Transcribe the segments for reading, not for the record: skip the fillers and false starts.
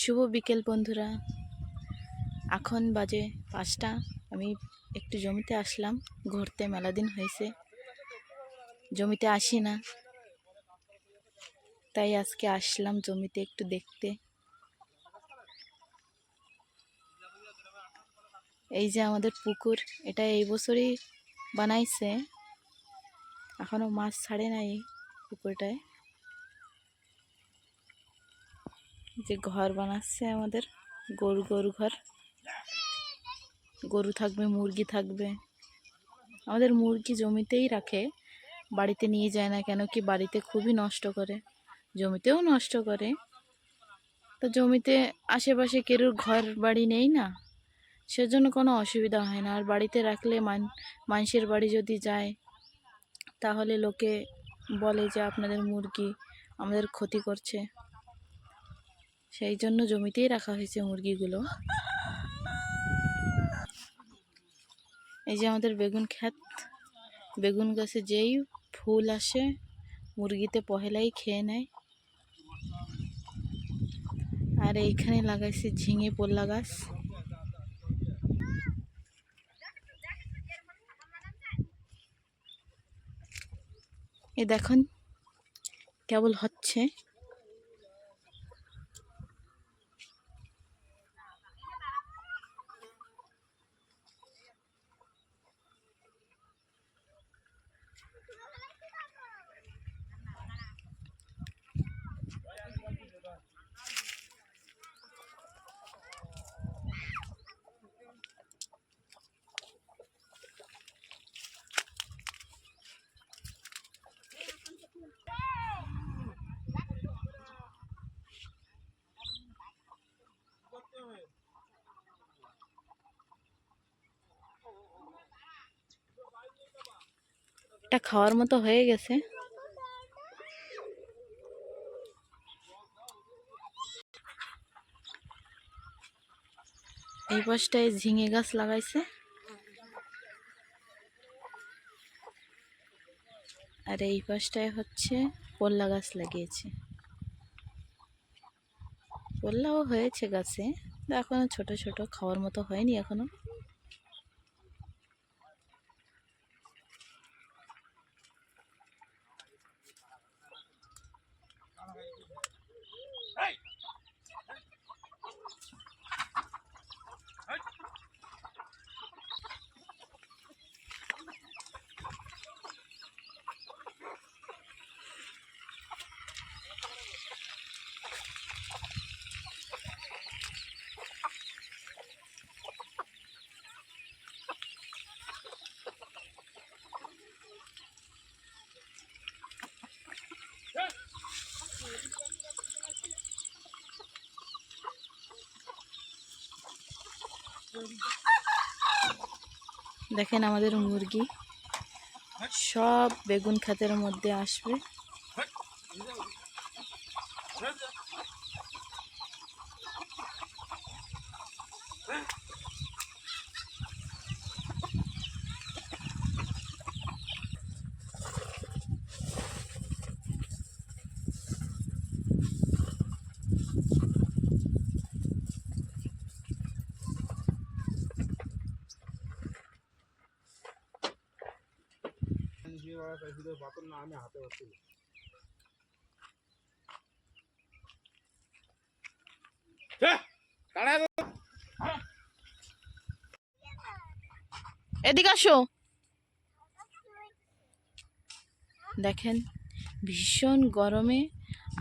শুভ বিকেল বন্ধুরা, এখন বাজে 5টা। আমি একটু জমিতে আসলাম ঘুরতে, মেলা দিন হয়েছে জমিতে আসি না, তাই আজকে আসলাম জমিতে একটু দেখতে। এই যে আমাদের পুকুর, এটা এই বছরই বানাইছে, এখনো মাছ ছাড়ে নাই পুকুরটায়। যে ঘর বানাচ্ছে আমাদের, গরু ঘর, গরু থাকবে, মুরগি থাকবে। আমাদের মুরগি জমিতেই রাখে, বাড়িতে নিয়ে যায় না, কেন কি বাড়িতে খুবই নষ্ট করে, জমিতেও নষ্ট করে। তো জমিতে আশেপাশে কেউর ঘর বাড়ি নেই না, সেজন্য কোনো অসুবিধা হয় না। আর বাড়িতে রাখলে মানুষের বাড়ি যদি যায়, তাহলে লোকে বলে যে আপনাদের মুরগি আমাদের ক্ষতি করছে, সেই জন্য জমিতেই রাখা হয়েছে মুরগিগুলো। এই যে আমাদের বেগুন ক্ষেত, বেগুন গাছে যেই ফুল আসে মুরগিতে পহেলাই খেয়ে নেয়। আর এইখানে লাগাইছে ঝিঙে পোল্লা গাছ। এ দেখুন কেবল হচ্ছে। এটা খাওয়ার মতো হয়ে গেছে। এই পাশটায় ঝিঙে গাছ লাগাইছে, আর এই পাশটায় হচ্ছে পোল্লা গাছ লাগিয়েছে। পোল্লাও হয়েছে গাছে, এখনো ছোট ছোট, খাওয়ার মতো হয়নি এখনো। দেখেন আমাদের মুরগি সব বেগুন ক্ষেতের মধ্যে আসবে। এদিকে আসো। দেখেন ভীষণ গরমে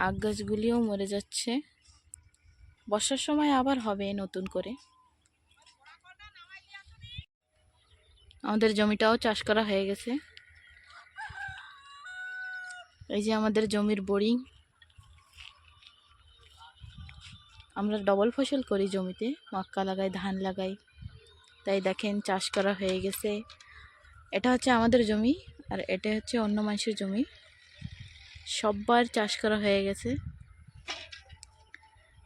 আখ গাছগুলিও মরে যাচ্ছে। বর্ষার সময় আবার হবে নতুন করে। আমাদের জমিটাও চাষ করা হয়ে গেছে। এই যে আমাদের জমির বোরিং, আমরা ডবল ফসল করি জমিতে, মক্কা লাগাই, ধান লাগাই, তাই দেখেন চাষ করা হয়ে গেছে। এটা হচ্ছে আমাদের জমি, আর এটা হচ্ছে অন্য মানুষের জমি, সববার চাষ করা হয়ে গেছে।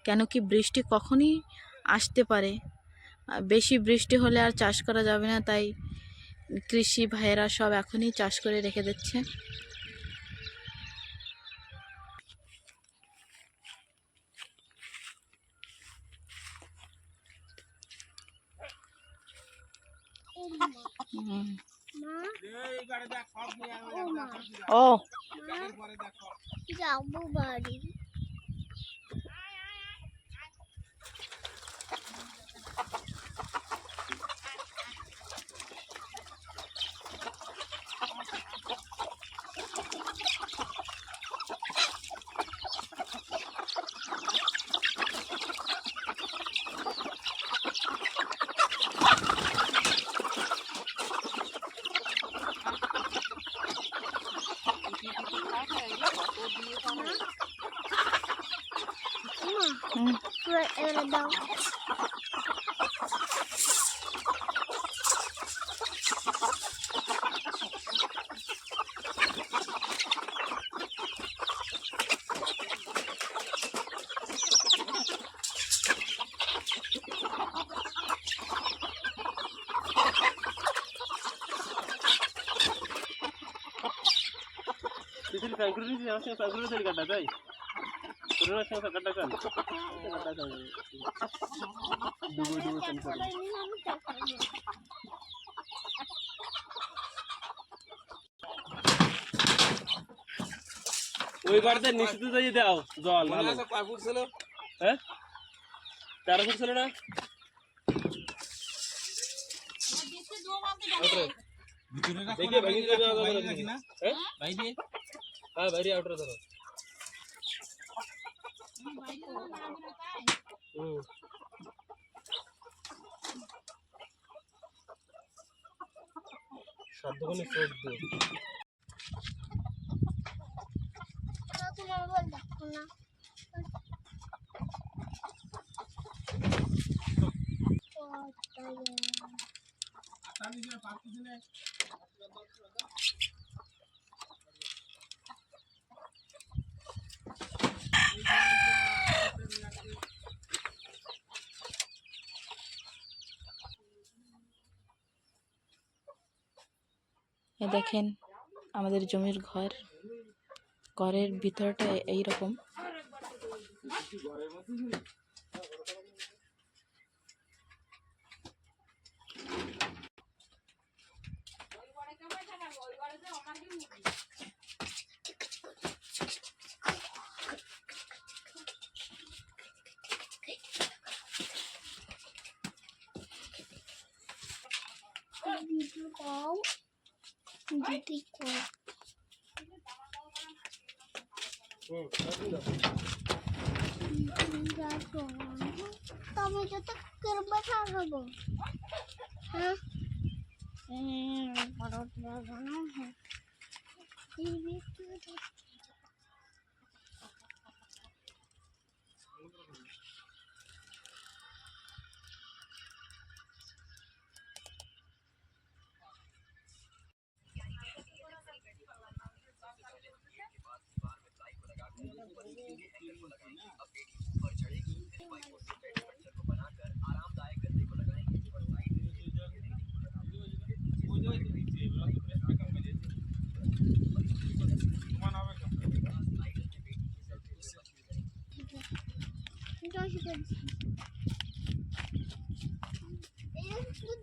কেন কি বৃষ্টি কখনই আসতে পারে, বেশি বৃষ্টি হলে আর চাষ করা যাবে না, তাই কৃষি ভাইয়েরা সব এখনই চাষ করে রেখে দিচ্ছে। ও যাবো বাড়ি। এবারে দাও। Itu pangkuri sih, harusnya pangkuri tadi kata tay. Terus yang katakan, dua sensor. ওই বাড়িতে নিশ্চিত দিয়ে দাও জল ভালো। কয় ফুট ছিল? হ্যাঁ 13 ফুট ছিল না? দেখে ভাঙি করে দাও নাকি না? হ্যাঁ ভাই দিয়ে। হ্যাঁ ভাই দিয়ে আউটার ধরো। সাধ্যকনে চোখ দিও। তোমার বল দেখো না। এ দেখেন আমাদের জমির ঘর, ঘরের ভিতরটা এইরকম। ভিডিও কও, দিদি কও। তুমি যত করবে থাকবো। হ্যাঁ বড় জানো হ্যাঁ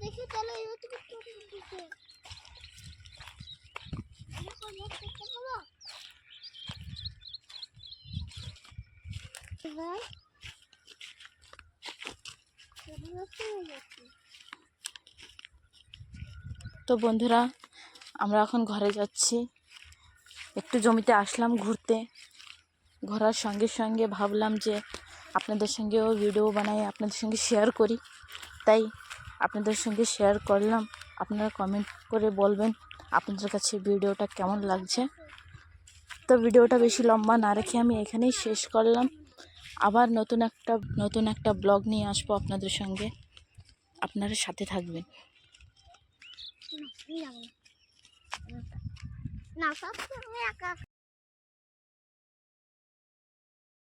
দেখে তাহলে তো বন্ধুরা, আমরা এখন ঘরে যাচ্ছি। একটু জমিতে আসলাম ঘুরতে, ঘোরার সঙ্গে সঙ্গে ভাবলাম যে আপনাদের সঙ্গেও ভিডিও বানাই, আপনাদের সঙ্গে শেয়ার করি, তাই আপনাদের সঙ্গে শেয়ার করলাম। আপনারা কমেন্ট করে বলবেন আপনাদের কাছে ভিডিওটা কেমন লাগছে। তো ভিডিওটা বেশি লম্বা না রেখে আমি এখানেই শেষ করলাম। আবার নতুন একটা ব্লগ নিয়ে আসবো আপনাদের সঙ্গে, আপনারা সাথে থাকবেন। না সবসময় একা